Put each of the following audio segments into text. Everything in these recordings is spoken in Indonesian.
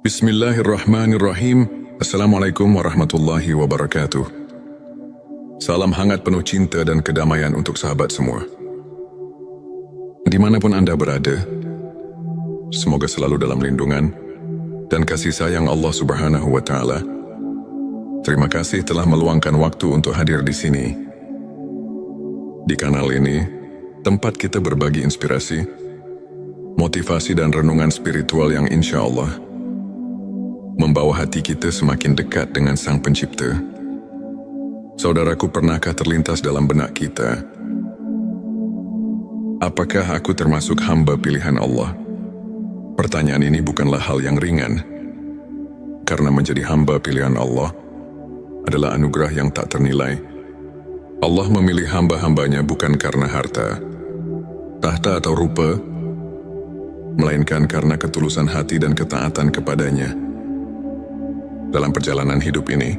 Bismillahirrahmanirrahim. Assalamualaikum warahmatullahi wabarakatuh. Salam hangat penuh cinta dan kedamaian untuk sahabat semua. Dimanapun Anda berada, semoga selalu dalam lindungan dan kasih sayang Allah Subhanahu wa Ta'ala. Terima kasih telah meluangkan waktu untuk hadir di sini. Di kanal ini, tempat kita berbagi inspirasi, motivasi dan renungan spiritual yang insya Allah membawa hati kita semakin dekat dengan Sang Pencipta. Saudaraku, pernahkah terlintas dalam benak kita, apakah aku termasuk hamba pilihan Allah? Pertanyaan ini bukanlah hal yang ringan, karena menjadi hamba pilihan Allah adalah anugerah yang tak ternilai. Allah memilih hamba-hambanya bukan karena harta, tahta atau rupa, melainkan karena ketulusan hati dan ketaatan kepadanya. Dalam perjalanan hidup ini,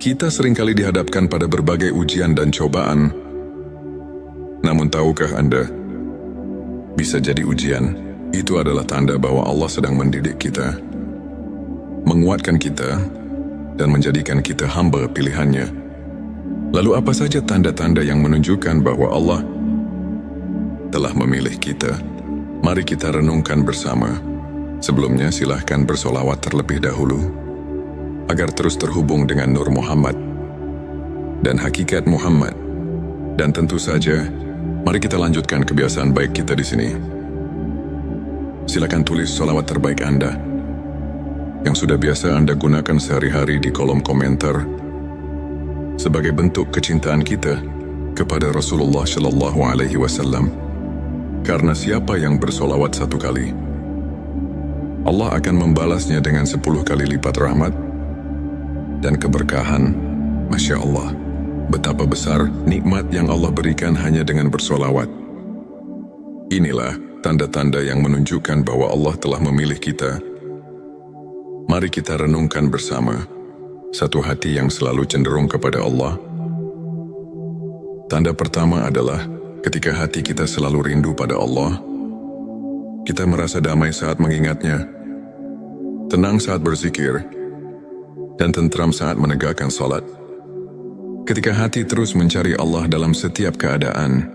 kita seringkali dihadapkan pada berbagai ujian dan cobaan. Namun tahukah Anda, bisa jadi ujian itu adalah tanda bahwa Allah sedang mendidik kita, menguatkan kita, dan menjadikan kita hamba pilihannya. Lalu apa saja tanda-tanda yang menunjukkan bahwa Allah telah memilih kita? Mari kita renungkan bersama. Sebelumnya silahkan bersolawat terlebih dahulu, agar terus terhubung dengan Nur Muhammad dan hakikat Muhammad. Dan tentu saja, mari kita lanjutkan kebiasaan baik kita di sini. Silakan tulis sholawat terbaik Anda yang sudah biasa Anda gunakan sehari-hari di kolom komentar sebagai bentuk kecintaan kita kepada Rasulullah Shallallahu Alaihi Wasallam. Karena siapa yang bersolawat 1 kali, Allah akan membalasnya dengan 10 kali lipat rahmat dan keberkahan. Masya Allah, betapa besar nikmat yang Allah berikan hanya dengan bersolawat. Inilah tanda-tanda yang menunjukkan bahwa Allah telah memilih kita. Mari kita renungkan bersama. Satu hati yang selalu cenderung kepada Allah. Tanda pertama adalah ketika hati kita selalu rindu pada Allah. Kita merasa damai saat mengingatnya, tenang saat berzikir, dan tentram saat menegakkan salat. Ketika hati terus mencari Allah dalam setiap keadaan,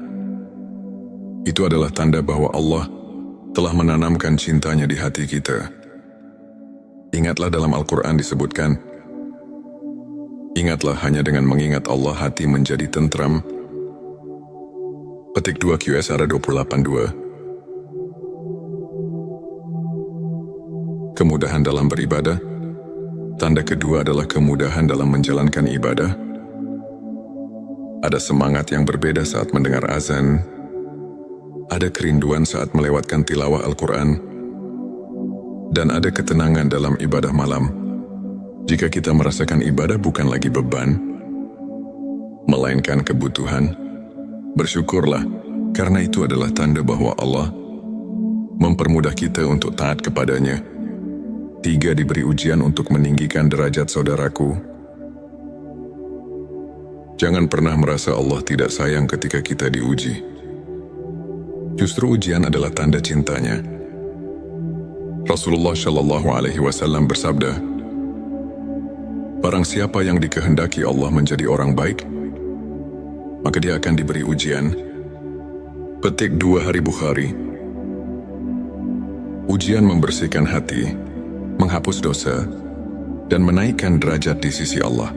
itu adalah tanda bahwa Allah telah menanamkan cintanya di hati kita. Ingatlah dalam Al-Quran disebutkan, ingatlah hanya dengan mengingat Allah hati menjadi tentram. Petik 2 QS 28:2. Kemudahan dalam beribadah. Tanda kedua adalah kemudahan dalam menjalankan ibadah. Ada semangat yang berbeda saat mendengar azan. Ada kerinduan saat melewatkan tilawah Al-Quran. Dan ada ketenangan dalam ibadah malam. Jika kita merasakan ibadah bukan lagi beban, melainkan kebutuhan, bersyukurlah, karena itu adalah tanda bahwa Allah mempermudah kita untuk taat kepadanya. 3. Diberi ujian untuk meninggikan derajat saudaraku. Jangan pernah merasa Allah tidak sayang ketika kita diuji. Justru ujian adalah tanda cintanya. Rasulullah Shallallahu Alaihi Wasallam bersabda, barang siapa yang dikehendaki Allah menjadi orang baik, maka dia akan diberi ujian. Petik 2 Hari Bukhari. Ujian membersihkan hati, menghapus dosa, dan menaikkan derajat di sisi Allah.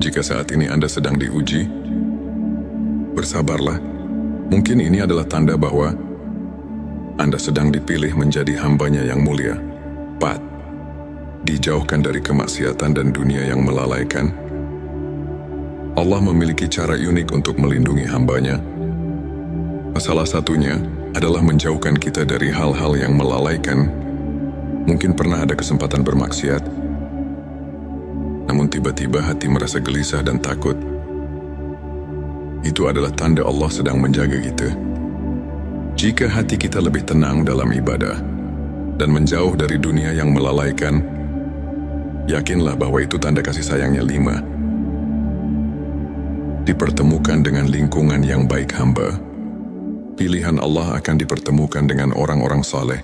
Jika saat ini Anda sedang diuji, bersabarlah. Mungkin ini adalah tanda bahwa Anda sedang dipilih menjadi hambanya yang mulia. 4. Dijauhkan dari kemaksiatan dan dunia yang melalaikan. Allah memiliki cara unik untuk melindungi hambanya. Salah satunya adalah menjauhkan kita dari hal-hal yang melalaikan. Mungkin pernah ada kesempatan bermaksiat, namun tiba-tiba hati merasa gelisah dan takut. Itu adalah tanda Allah sedang menjaga kita. Jika hati kita lebih tenang dalam ibadah dan menjauh dari dunia yang melalaikan, yakinlah bahwa itu tanda kasih sayangnya. 5. Dipertemukan dengan lingkungan yang baik hamba. Pilihan Allah akan dipertemukan dengan orang-orang saleh.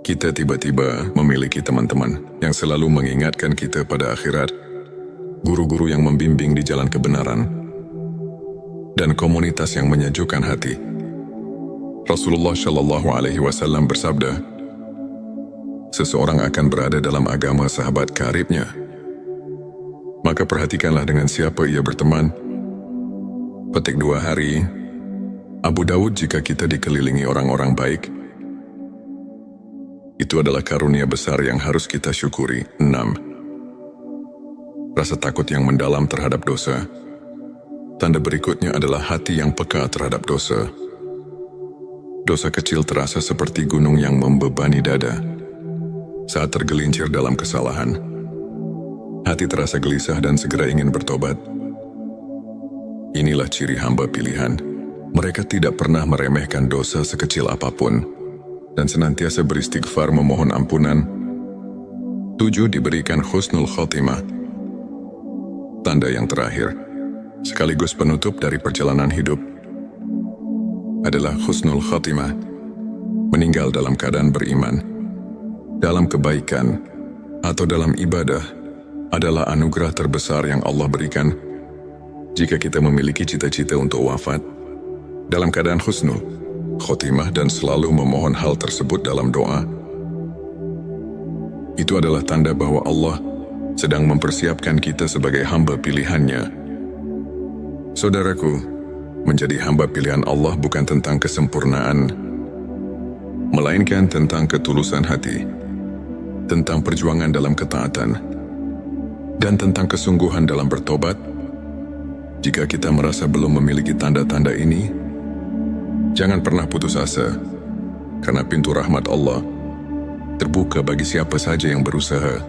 Kita tiba-tiba memiliki teman-teman yang selalu mengingatkan kita pada akhirat, guru-guru yang membimbing di jalan kebenaran, dan komunitas yang menyejukkan hati. Rasulullah Shallallahu Alaihi Wasallam bersabda, seseorang akan berada dalam agama sahabat karibnya. Maka perhatikanlah dengan siapa ia berteman. Petik 2 hari, Abu Dawud, jika kita dikelilingi orang-orang baik, itu adalah karunia besar yang harus kita syukuri. 6. Rasa takut yang mendalam terhadap dosa. Tanda berikutnya adalah hati yang peka terhadap dosa. Dosa kecil terasa seperti gunung yang membebani dada. Saat tergelincir dalam kesalahan, hati terasa gelisah dan segera ingin bertobat. Inilah ciri hamba pilihan. Mereka tidak pernah meremehkan dosa sekecil apapun dan senantiasa beristighfar memohon ampunan. 7. Diberikan husnul khotimah. Tanda yang terakhir, sekaligus penutup dari perjalanan hidup, adalah husnul khotimah. Meninggal dalam keadaan beriman, dalam kebaikan, atau dalam ibadah adalah anugerah terbesar yang Allah berikan. Jika kita memiliki cita-cita untuk wafat dalam keadaan husnul khotimah dan selalu memohon hal tersebut dalam doa, itu adalah tanda bahwa Allah sedang mempersiapkan kita sebagai hamba pilihannya. Saudaraku, menjadi hamba pilihan Allah bukan tentang kesempurnaan, melainkan tentang ketulusan hati, tentang perjuangan dalam ketaatan, dan tentang kesungguhan dalam bertobat. Jika kita merasa belum memiliki tanda-tanda ini, jangan pernah putus asa, karena pintu rahmat Allah terbuka bagi siapa saja yang berusaha.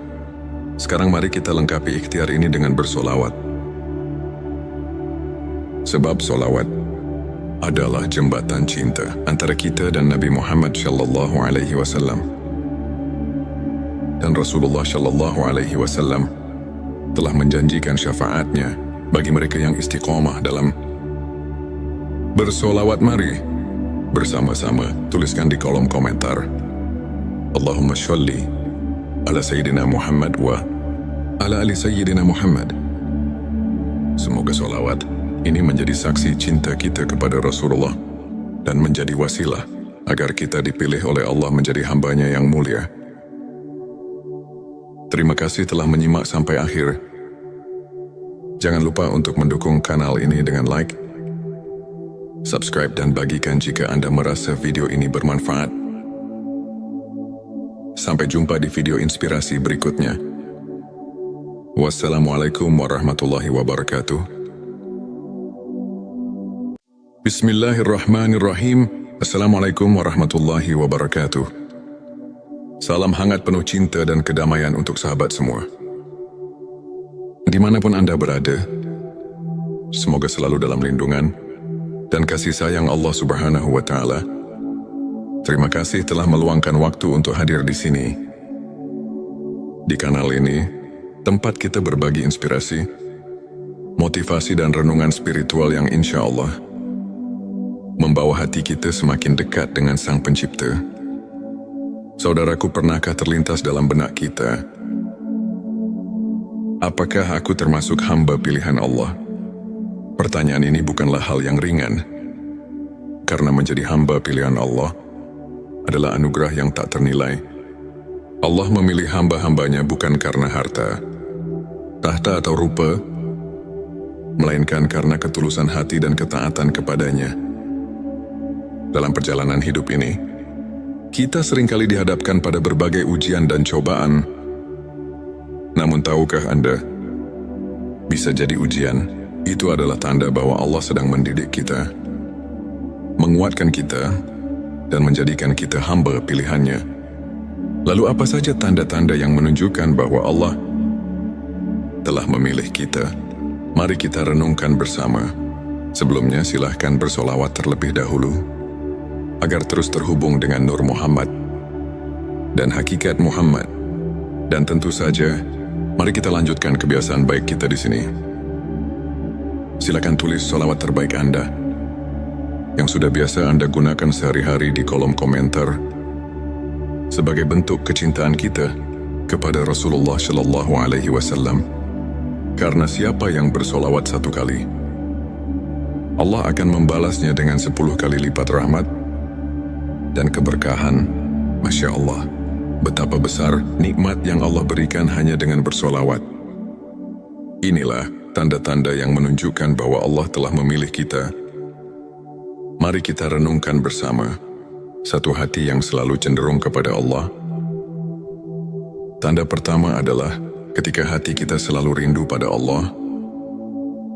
Sekarang mari kita lengkapi ikhtiar ini dengan bersolawat. Sebab solawat adalah jembatan cinta antara kita dan Nabi Muhammad Shallallahu Alaihi Wasallam. Dan Rasulullah Shallallahu Alaihi Wasallam telah menjanjikan syafaatnya bagi mereka yang istiqomah dalam bersolawat. Mari bersama-sama tuliskan di kolom komentar, Allahumma sholli ala Sayyidina Muhammad wa ala ali Sayyidina Muhammad. Semoga solawat ini menjadi saksi cinta kita kepada Rasulullah dan menjadi wasilah agar kita dipilih oleh Allah menjadi hambanya yang mulia. Terima kasih telah menyimak sampai akhir. Jangan lupa untuk mendukung kanal ini dengan like, subscribe, dan bagikan jika Anda merasa video ini bermanfaat. Sampai jumpa di video inspirasi berikutnya. Wassalamualaikum warahmatullahi wabarakatuh. Bismillahirrahmanirrahim. Assalamualaikum warahmatullahi wabarakatuh. Salam hangat penuh cinta dan kedamaian untuk sahabat semua. Dimanapun Anda berada, semoga selalu dalam lindungan dan kasih sayang Allah Subhanahu wa Ta'ala. Terima kasih telah meluangkan waktu untuk hadir di sini. Di kanal ini, tempat kita berbagi inspirasi, motivasi, dan renungan spiritual yang insya Allah membawa hati kita semakin dekat dengan Sang Pencipta. Saudaraku, pernahkah terlintas dalam benak kita, apakah aku termasuk hamba pilihan Allah? Pertanyaan ini bukanlah hal yang ringan, karena menjadi hamba pilihan Allah adalah anugerah yang tak ternilai. Allah memilih hamba-hambanya bukan karena harta, tahta, atau rupa, melainkan karena ketulusan hati dan ketaatan kepadanya. Dalam perjalanan hidup ini, kita seringkali dihadapkan pada berbagai ujian dan cobaan. Namun tahukah Anda, bisa jadi ujian itu adalah tanda bahwa Allah sedang mendidik kita, menguatkan kita, dan menjadikan kita hamba pilihannya. Lalu apa saja tanda-tanda yang menunjukkan bahwa Allah telah memilih kita? Mari kita renungkan bersama. Sebelumnya silahkan bersolawat terlebih dahulu, agar terus terhubung dengan Nur Muhammad dan hakikat Muhammad. Dan tentu saja, mari kita lanjutkan kebiasaan baik kita di sini. Silakan tulis solawat terbaik Anda yang sudah biasa Anda gunakan sehari-hari di kolom komentar. sebagai bentuk kecintaan kita kepada Rasulullah Shallallahu Alaihi Wasallam. Karena siapa yang bersolawat 1 kali, Allah akan membalasnya dengan 10 kali lipat rahmat dan keberkahan. Masya Allah, betapa besar nikmat yang Allah berikan hanya dengan bersolawat. Inilah tanda-tanda yang menunjukkan bahwa Allah telah memilih kita. Mari kita renungkan bersama satu hati yang selalu cenderung kepada Allah. Tanda pertama adalah ketika hati kita selalu rindu pada Allah.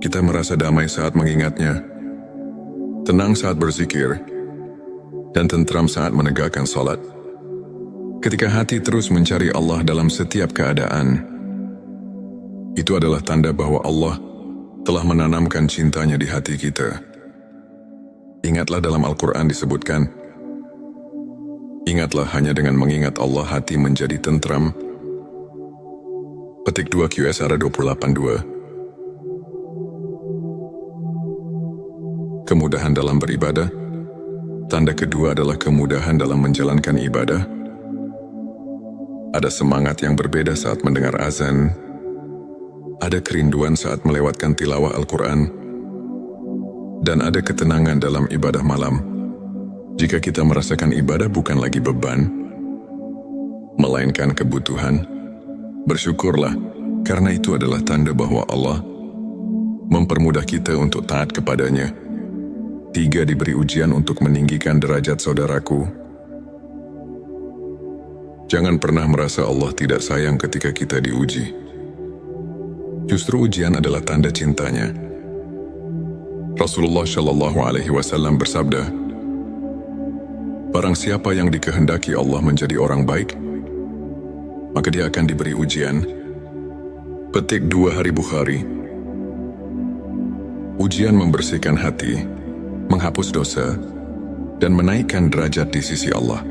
Kita merasa damai saat mengingatnya, tenang saat berzikir, dan tentram saat menegakkan salat. Ketika hati terus mencari Allah dalam setiap keadaan, itu adalah tanda bahwa Allah telah menanamkan cintanya di hati kita. Ingatlah dalam Al-Quran disebutkan, ingatlah hanya dengan mengingat Allah hati menjadi tentram. Petik 2 QSR 28.2. Kemudahan dalam beribadah. Tanda kedua adalah kemudahan dalam menjalankan ibadah. Ada semangat yang berbeda saat mendengar azan. Ada kerinduan saat melewatkan tilawah Al-Quran. Dan ada ketenangan dalam ibadah malam. Jika kita merasakan ibadah bukan lagi beban, melainkan kebutuhan, bersyukurlah, karena itu adalah tanda bahwa Allah mempermudah kita untuk taat kepadanya. 3. Diberi ujian untuk meninggikan derajat saudaraku. Jangan pernah merasa Allah tidak sayang ketika kita diuji. Justru ujian adalah tanda cintanya. Rasulullah Shallallahu Alaihi Wasallam bersabda, barang siapa yang dikehendaki Allah menjadi orang baik, maka dia akan diberi ujian. Petik 2 Hari Bukhari. Ujian membersihkan hati, menghapus dosa, dan menaikkan derajat di sisi Allah.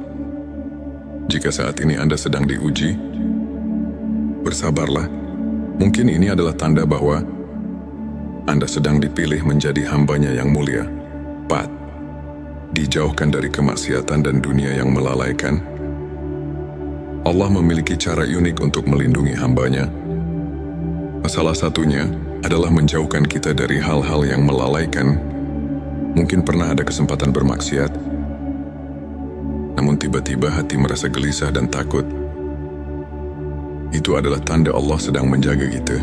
Jika saat ini Anda sedang diuji, bersabarlah. Mungkin ini adalah tanda bahwa Anda sedang dipilih menjadi hambanya yang mulia. 4. Dijauhkan dari kemaksiatan dan dunia yang melalaikan. Allah memiliki cara unik untuk melindungi hambanya. Salah satunya adalah menjauhkan kita dari hal-hal yang melalaikan. Mungkin pernah ada kesempatan bermaksiat, namun tiba-tiba hati merasa gelisah dan takut. Itu adalah tanda Allah sedang menjaga kita.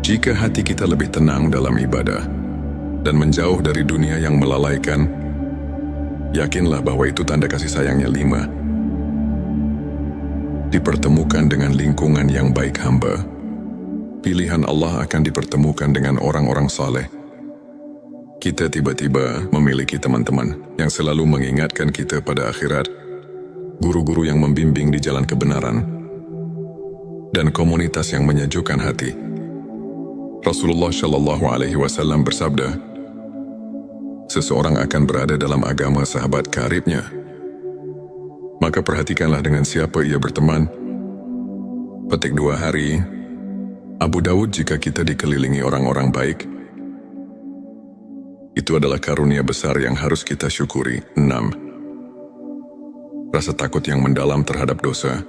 Jika hati kita lebih tenang dalam ibadah dan menjauh dari dunia yang melalaikan, yakinlah bahwa itu tanda kasih sayangnya. 5. Dipertemukan dengan lingkungan yang baik hamba. Pilihan Allah akan dipertemukan dengan orang-orang saleh. Kita tiba-tiba memiliki teman-teman yang selalu mengingatkan kita pada akhirat, guru-guru yang membimbing di jalan kebenaran, dan komunitas yang menyejukkan hati. Rasulullah Shallallahu Alaihi Wasallam bersabda, seseorang akan berada dalam agama sahabat karibnya. Maka perhatikanlah dengan siapa ia berteman. Petik 2 Hari. Abu Dawud. Jika kita dikelilingi orang-orang baik, itu adalah karunia besar yang harus kita syukuri. 6. Rasa takut yang mendalam terhadap dosa.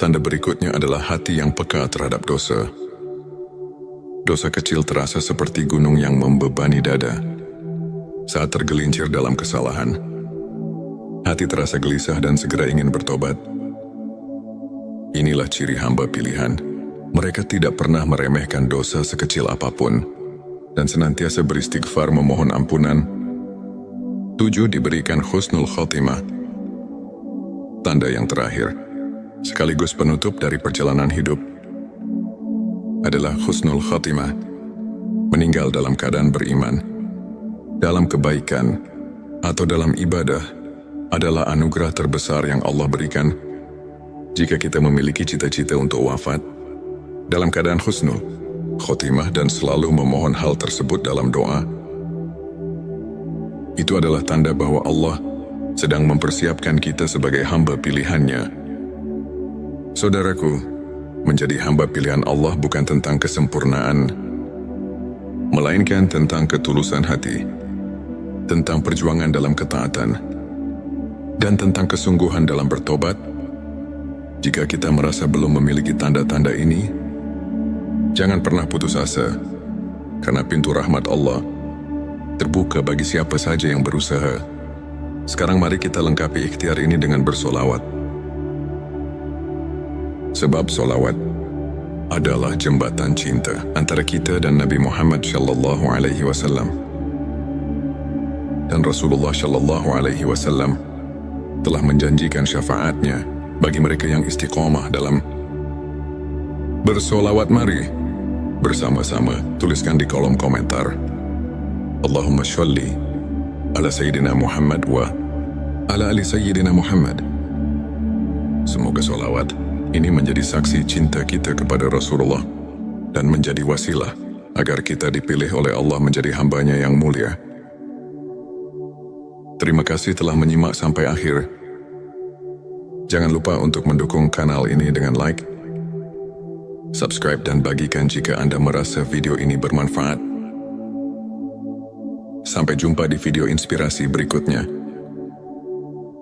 Tanda berikutnya adalah hati yang peka terhadap dosa. Dosa kecil terasa seperti gunung yang membebani dada. Saat tergelincir dalam kesalahan, hati terasa gelisah dan segera ingin bertobat. Inilah ciri hamba pilihan. Mereka tidak pernah meremehkan dosa sekecil apapun dan senantiasa beristighfar memohon ampunan. 7. Diberikan husnul khotimah. Tanda yang terakhir, sekaligus penutup dari perjalanan hidup, adalah husnul khotimah. Meninggal dalam keadaan beriman, dalam kebaikan, atau dalam ibadah adalah anugerah terbesar yang Allah berikan. Jika kita memiliki cita-cita untuk wafat dalam keadaan husnul khotimah dan selalu memohon hal tersebut dalam doa, itu adalah tanda bahwa Allah sedang mempersiapkan kita sebagai hamba pilihannya. Saudaraku, menjadi hamba pilihan Allah bukan tentang kesempurnaan, melainkan tentang ketulusan hati, tentang perjuangan dalam ketaatan, dan tentang kesungguhan dalam bertobat. Jika kita merasa belum memiliki tanda-tanda ini, jangan pernah putus asa, karena pintu rahmat Allah terbuka bagi siapa saja yang berusaha. Sekarang mari kita lengkapi ikhtiar ini dengan bersolawat. Sebab solawat adalah jembatan cinta antara kita dan Nabi Muhammad sallallahu alaihi wasallam. Dan Rasulullah sallallahu alaihi wasallam telah menjanjikan syafaatnya bagi mereka yang istiqomah dalam bersolawat. Mari bersama-sama tuliskan di kolom komentar, Allahumma sholli ala Sayyidina Muhammad wa ala ali Sayyidina Muhammad. Semoga solawat ini menjadi saksi cinta kita kepada Rasulullah dan menjadi wasilah agar kita dipilih oleh Allah menjadi hambanya yang mulia. Terima kasih telah menyimak sampai akhir. Jangan lupa untuk mendukung kanal ini dengan like, subscribe dan bagikan jika Anda merasa video ini bermanfaat. Sampai jumpa di video inspirasi berikutnya.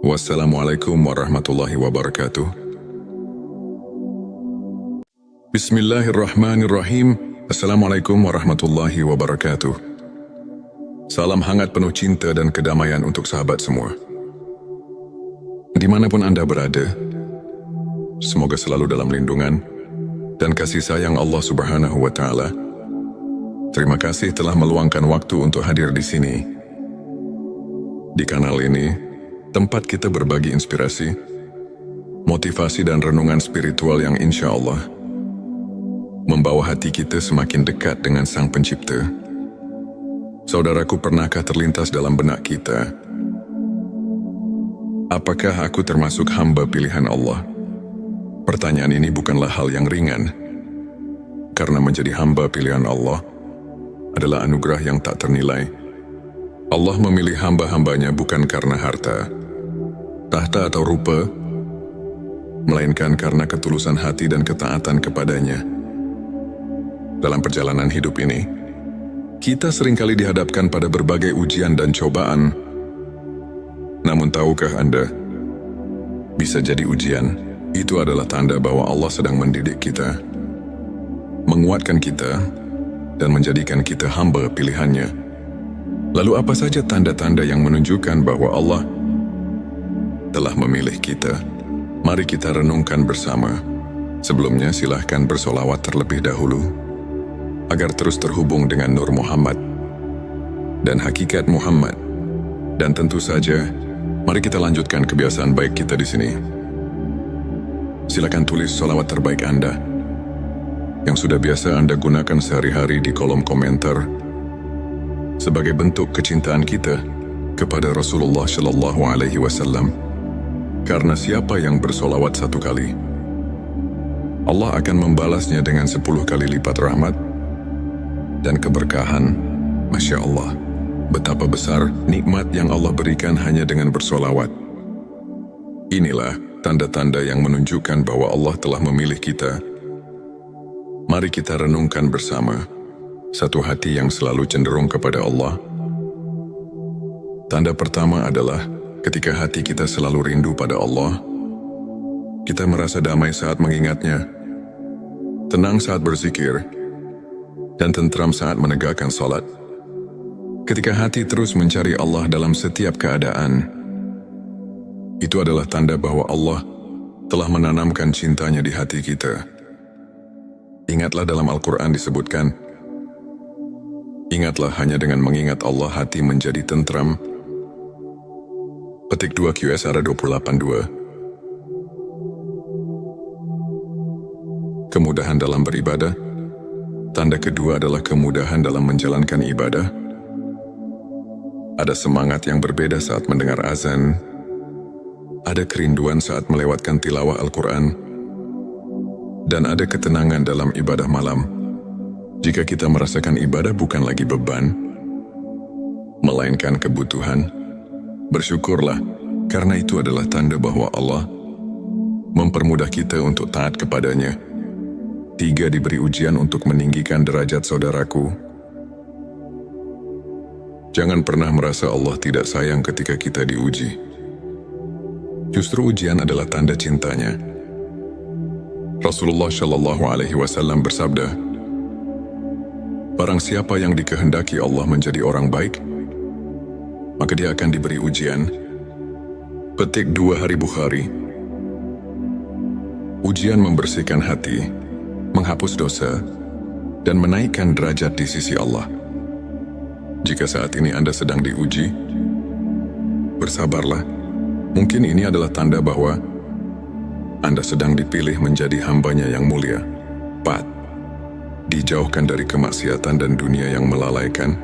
Wassalamualaikum warahmatullahi wabarakatuh. Bismillahirrahmanirrahim. Assalamualaikum warahmatullahi wabarakatuh. Salam hangat penuh cinta dan kedamaian untuk sahabat semua. Dimanapun Anda berada, semoga selalu dalam lindungan dan kasih sayang Allah Subhanahu wa Ta'ala. Terima kasih telah meluangkan waktu untuk hadir di sini. Di kanal ini, tempat kita berbagi inspirasi, motivasi dan renungan spiritual yang insya Allah membawa hati kita semakin dekat dengan Sang Pencipta. Saudaraku, pernahkah terlintas dalam benak kita, apakah aku termasuk hamba pilihan Allah? Pertanyaan ini bukanlah hal yang ringan, karena menjadi hamba pilihan Allah adalah anugerah yang tak ternilai. Allah memilih hamba-hambanya bukan karena harta, tahta atau rupa, melainkan karena ketulusan hati dan ketaatan kepadanya. Dalam perjalanan hidup ini, kita seringkali dihadapkan pada berbagai ujian dan cobaan. Namun tahukah Anda, bisa jadi ujian itu adalah tanda bahwa Allah sedang mendidik kita, menguatkan kita, dan menjadikan kita hamba pilihannya. Lalu apa saja tanda-tanda yang menunjukkan bahwa Allah telah memilih kita? Mari kita renungkan bersama. Sebelumnya silahkan bersolawat terlebih dahulu, agar terus terhubung dengan Nur Muhammad dan hakikat Muhammad. Dan tentu saja, mari kita lanjutkan kebiasaan baik kita di sini. Silakan tulis solawat terbaik Anda yang sudah biasa Anda gunakan sehari-hari di kolom komentar sebagai bentuk kecintaan kita kepada Rasulullah Shallallahu Alaihi Wasallam. Karena siapa yang bersolawat 1 kali, Allah akan membalasnya dengan 10 kali lipat rahmat dan keberkahan. Masya Allah, betapa besar nikmat yang Allah berikan hanya dengan bersolawat. Inilah tanda-tanda yang menunjukkan bahwa Allah telah memilih kita. Mari kita renungkan bersama. Satu hati yang selalu cenderung kepada Allah. Tanda pertama adalah ketika hati kita selalu rindu pada Allah. Kita merasa damai saat mengingatnya, tenang saat berzikir, dan tentram saat menegakkan salat. Ketika hati terus mencari Allah dalam setiap keadaan, itu adalah tanda bahwa Allah telah menanamkan cintanya di hati kita. Ingatlah dalam Al-Quran disebutkan, ingatlah hanya dengan mengingat Allah hati menjadi tentram. Petik 2 QSR 28.2. Kemudahan dalam beribadah. Tanda kedua adalah kemudahan dalam menjalankan ibadah. Ada semangat yang berbeda saat mendengar azan. Ada kerinduan saat melewatkan tilawah Al-Quran. Dan ada ketenangan dalam ibadah malam. Jika kita merasakan ibadah bukan lagi beban, melainkan kebutuhan, bersyukurlah, karena itu adalah tanda bahwa Allah mempermudah kita untuk taat kepadanya. 3. Diberi ujian untuk meninggikan derajat saudaraku. Jangan pernah merasa Allah tidak sayang ketika kita diuji. Justru ujian adalah tanda cintanya. Rasulullah Shallallahu Alaihi Wasallam bersabda, "Barang siapa yang dikehendaki Allah menjadi orang baik, maka dia akan diberi ujian." Petik 2 Hari Bukhari. Ujian membersihkan hati, menghapus dosa, dan menaikkan derajat di sisi Allah. Jika saat ini Anda sedang diuji, bersabarlah. Mungkin ini adalah tanda bahwa Anda sedang dipilih menjadi hambanya yang mulia. 4. Dijauhkan dari kemaksiatan dan dunia yang melalaikan.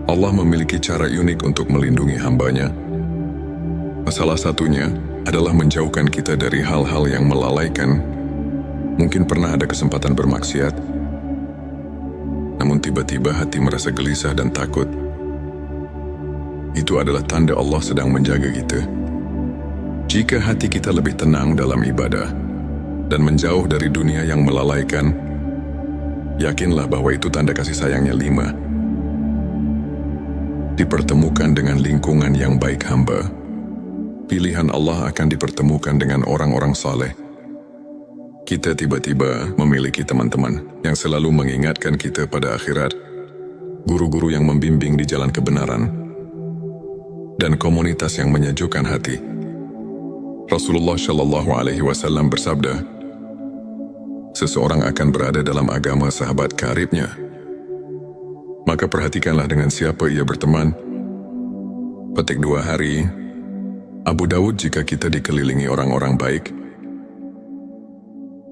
Allah memiliki cara unik untuk melindungi hambanya. Salah satunya adalah menjauhkan kita dari hal-hal yang melalaikan. Mungkin pernah ada kesempatan bermaksiat, namun tiba-tiba hati merasa gelisah dan takut. Itu adalah tanda Allah sedang menjaga kita. Jika hati kita lebih tenang dalam ibadah dan menjauh dari dunia yang melalaikan, yakinlah bahwa itu tanda kasih sayangnya. 5. Dipertemukan dengan lingkungan yang baik hamba. Pilihan Allah akan dipertemukan dengan orang-orang saleh. Kita tiba-tiba memiliki teman-teman yang selalu mengingatkan kita pada akhirat, guru-guru yang membimbing di jalan kebenaran, dan komunitas yang menyejukkan hati. Rasulullah Shallallahu Alaihi Wasallam bersabda, "Seseorang akan berada dalam agama sahabat karibnya. Maka perhatikanlah dengan siapa ia berteman." Petik 2 Hari. Abu Dawud, jika kita dikelilingi orang-orang baik,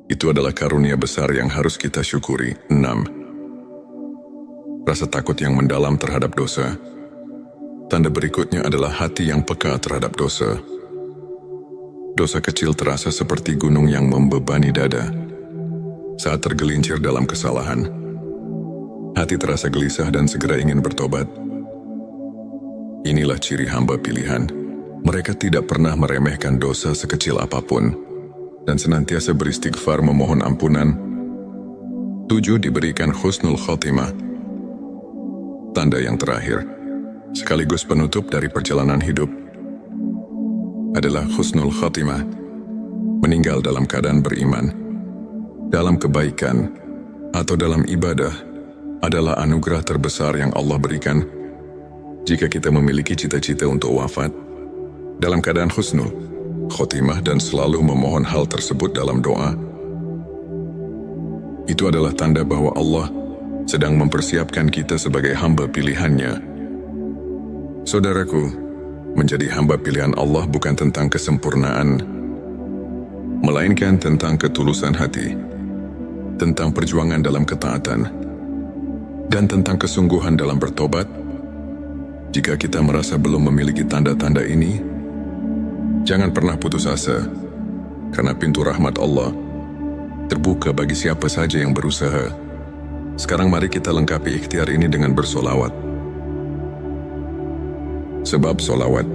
itu adalah karunia besar yang harus kita syukuri. 6. Rasa takut yang mendalam terhadap dosa. Tanda berikutnya adalah hati yang peka terhadap dosa. Dosa kecil terasa seperti gunung yang membebani dada. Saat tergelincir dalam kesalahan, hati terasa gelisah dan segera ingin bertobat. Inilah ciri hamba pilihan. Mereka tidak pernah meremehkan dosa sekecil apapun dan senantiasa beristighfar memohon ampunan. 7. Diberikan husnul khotimah. Tanda yang terakhir, sekaligus penutup dari perjalanan hidup, adalah husnul khotimah. Meninggal dalam keadaan beriman, dalam kebaikan, atau dalam ibadah adalah anugerah terbesar yang Allah berikan. Jika kita memiliki cita-cita untuk wafat dalam keadaan husnul khotimah dan selalu memohon hal tersebut dalam doa, itu adalah tanda bahwa Allah sedang mempersiapkan kita sebagai hamba pilihannya. Saudaraku, menjadi hamba pilihan Allah bukan tentang kesempurnaan, melainkan tentang ketulusan hati, tentang perjuangan dalam ketaatan, dan tentang kesungguhan dalam bertobat. Jika kita merasa belum memiliki tanda-tanda ini, jangan pernah putus asa, karena pintu rahmat Allah terbuka bagi siapa saja yang berusaha. Sekarang mari kita lengkapi ikhtiar ini dengan bersolawat. Sebab solawat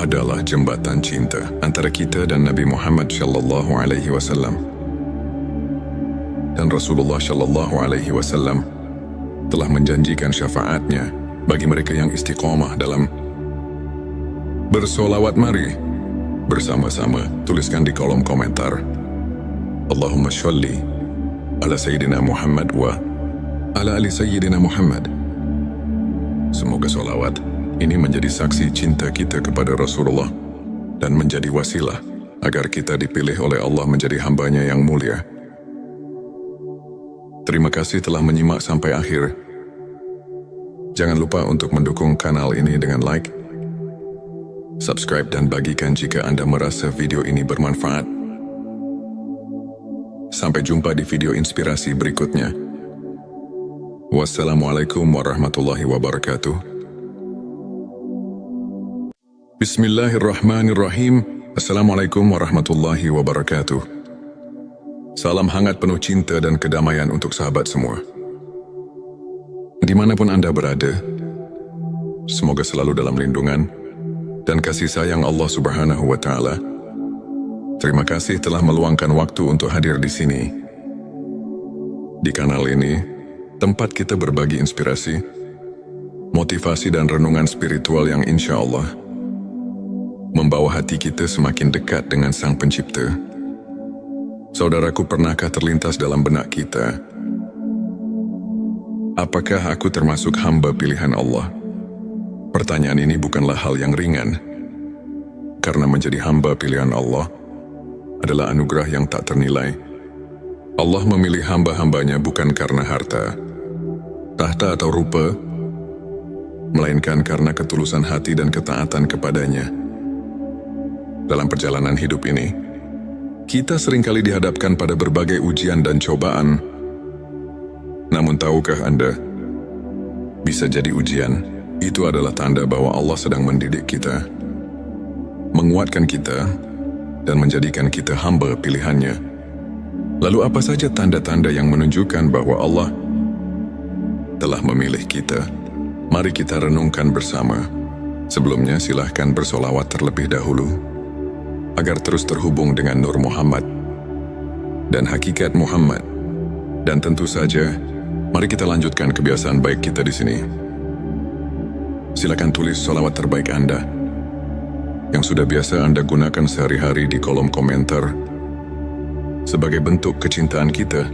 adalah jembatan cinta antara kita dan Nabi Muhammad Shallallahu Alaihi Wasallam. Dan Rasulullah Shallallahu Alaihi Wasallam telah menjanjikan syafaatnya bagi mereka yang istiqomah dalam bersolawat. Mari bersama-sama tuliskan di kolom komentar, Allahumma sholli ala Sayyidina Muhammad wa ala ali Sayyidina Muhammad. Semoga solawat ini menjadi saksi cinta kita kepada Rasulullah dan menjadi wasilah agar kita dipilih oleh Allah menjadi hambanya yang mulia. Terima kasih telah menyimak sampai akhir. Jangan lupa untuk mendukung kanal ini dengan like, subscribe, dan bagikan jika Anda merasa video ini bermanfaat. Sampai jumpa di video inspirasi berikutnya. Wassalamualaikum warahmatullahi wabarakatuh. Bismillahirrahmanirrahim. Assalamualaikum warahmatullahi wabarakatuh. Salam hangat penuh cinta dan kedamaian untuk sahabat semua. Dimanapun Anda berada, semoga selalu dalam lindungan dan kasih sayang Allah Subhanahu wa Ta'ala. Terima kasih telah meluangkan waktu untuk hadir di sini. Di kanal ini, tempat kita berbagi inspirasi, motivasi, dan renungan spiritual yang insya Allah membawa hati kita semakin dekat dengan Sang Pencipta. Saudaraku, pernahkah terlintas dalam benak kita, apakah aku termasuk hamba pilihan Allah? Pertanyaan ini bukanlah hal yang ringan, karena menjadi hamba pilihan Allah adalah anugerah yang tak ternilai. Allah memilih hamba-hambanya bukan karena harta, tahta atau rupa, melainkan karena ketulusan hati dan ketaatan kepadanya. Dalam perjalanan hidup ini, kita seringkali dihadapkan pada berbagai ujian dan cobaan. Namun tahukah Anda, bisa jadi ujian itu adalah tanda bahwa Allah sedang mendidik kita, menguatkan kita, dan menjadikan kita hamba pilihannya. Lalu apa saja tanda-tanda yang menunjukkan bahwa Allah telah memilih kita? Mari kita renungkan bersama. Sebelumnya silahkan bersolawat terlebih dahulu, agar terus terhubung dengan Nur Muhammad dan hakikat Muhammad. Dan tentu saja, mari kita lanjutkan kebiasaan baik kita di sini. Silakan tulis solawat terbaik Anda yang sudah biasa Anda gunakan sehari-hari di kolom komentar sebagai bentuk kecintaan kita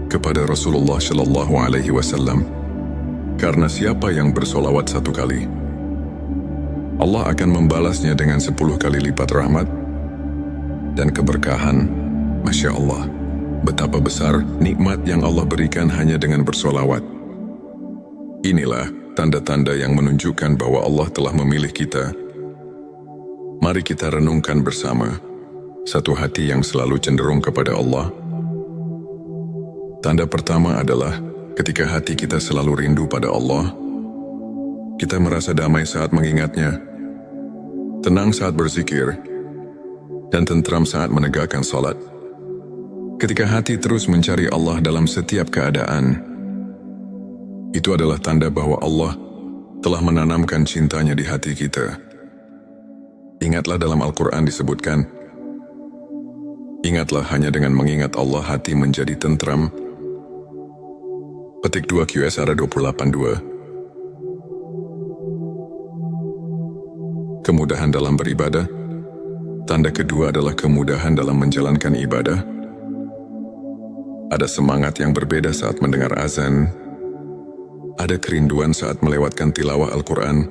kepada Rasulullah Shallallahu Alaihi Wasallam. Karena siapa yang bersolawat 1 kali, Allah akan membalasnya dengan 10 kali lipat rahmat dan keberkahan. Masya Allah, betapa besar nikmat yang Allah berikan hanya dengan bersolawat. Inilah tanda-tanda yang menunjukkan bahwa Allah telah memilih kita. Mari kita renungkan bersama. Satu hati yang selalu cenderung kepada Allah. Tanda pertama adalah ketika hati kita selalu rindu pada Allah. Kita merasa damai saat mengingatnya, tenang saat berzikir, dan tentram saat menegakkan salat. Ketika hati terus mencari Allah dalam setiap keadaan, itu adalah tanda bahwa Allah telah menanamkan cintanya di hati kita. Ingatlah dalam Al-Quran disebutkan, ingatlah hanya dengan mengingat Allah hati menjadi tentram. Petik 2 QSR 28:2. Kemudahan dalam beribadah. Tanda kedua adalah kemudahan dalam menjalankan ibadah. Ada semangat yang berbeda saat mendengar azan. Ada kerinduan saat melewatkan tilawah Al-Quran.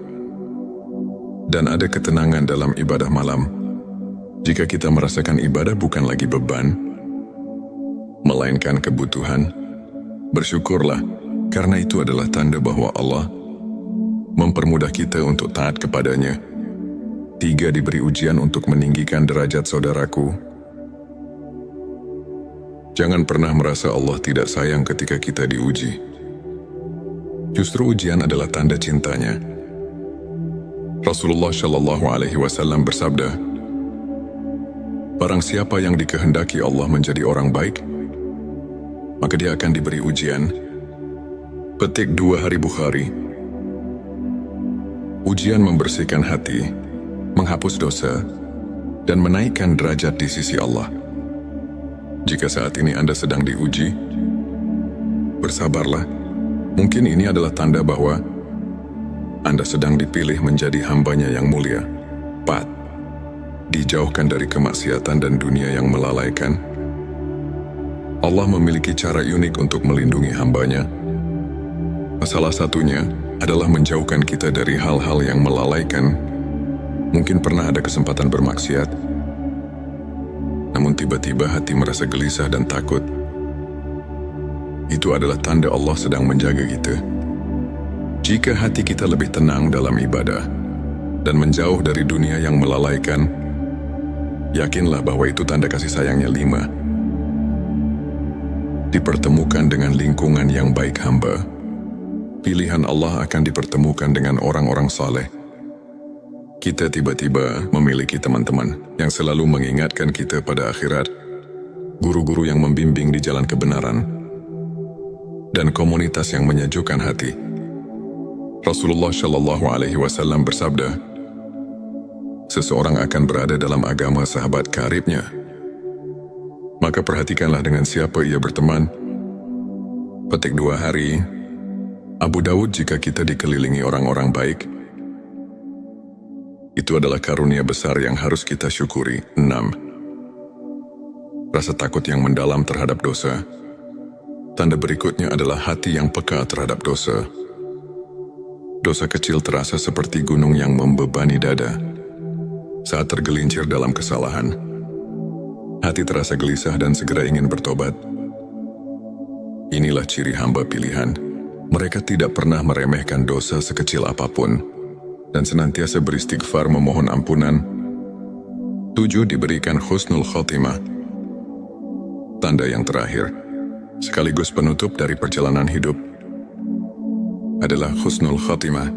Dan ada ketenangan dalam ibadah malam. Jika kita merasakan ibadah bukan lagi beban, melainkan kebutuhan, bersyukurlah, karena itu adalah tanda bahwa Allah mempermudah kita untuk taat kepadanya. 3. Diberi ujian untuk meninggikan derajat saudaraku. Jangan pernah merasa Allah tidak sayang ketika kita diuji. Justru ujian adalah tanda cintanya. Rasulullah Shallallahu Alaihi Wasallam bersabda, barang siapa yang dikehendaki Allah menjadi orang baik, maka dia akan diberi ujian. Petik 2 Hari Bukhari. Ujian membersihkan hati, menghapus dosa, dan menaikkan derajat di sisi Allah. Jika saat ini Anda sedang diuji, bersabarlah. Mungkin ini adalah tanda bahwa Anda sedang dipilih menjadi hambanya yang mulia. 4. Dijauhkan dari kemaksiatan dan dunia yang melalaikan. Allah memiliki cara unik untuk melindungi hambanya. Salah satunya adalah menjauhkan kita dari hal-hal yang melalaikan. Mungkin pernah ada kesempatan bermaksiat, namun tiba-tiba hati merasa gelisah dan takut. Itu adalah tanda Allah sedang menjaga kita. Jika hati kita lebih tenang dalam ibadah dan menjauh dari dunia yang melalaikan, yakinlah bahwa itu tanda kasih sayangnya. 5. Dipertemukan dengan lingkungan yang baik hamba. Pilihan Allah akan dipertemukan dengan orang-orang saleh. Kita tiba-tiba memiliki teman-teman yang selalu mengingatkan kita pada akhirat, guru-guru yang membimbing di jalan kebenaran, dan komunitas yang menyejukkan hati. Rasulullah Shallallahu Alaihi Wasallam bersabda, seseorang akan berada dalam agama sahabat karibnya. Maka perhatikanlah dengan siapa ia berteman. Petik 2 Hari Abu Daud. Jika kita dikelilingi orang-orang baik, Itu adalah karunia besar yang harus kita syukuri. 6. Rasa takut yang mendalam terhadap dosa. Tanda berikutnya adalah hati yang peka terhadap dosa. Dosa kecil terasa seperti gunung yang membebani dada. Saat tergelincir dalam kesalahan, hati terasa gelisah dan segera ingin bertobat. Inilah ciri hamba pilihan. Mereka tidak pernah meremehkan dosa sekecil apapun dan senantiasa beristighfar memohon ampunan. 7. Diberikan husnul khotimah. Tanda yang terakhir, sekaligus penutup dari perjalanan hidup, adalah husnul khotimah.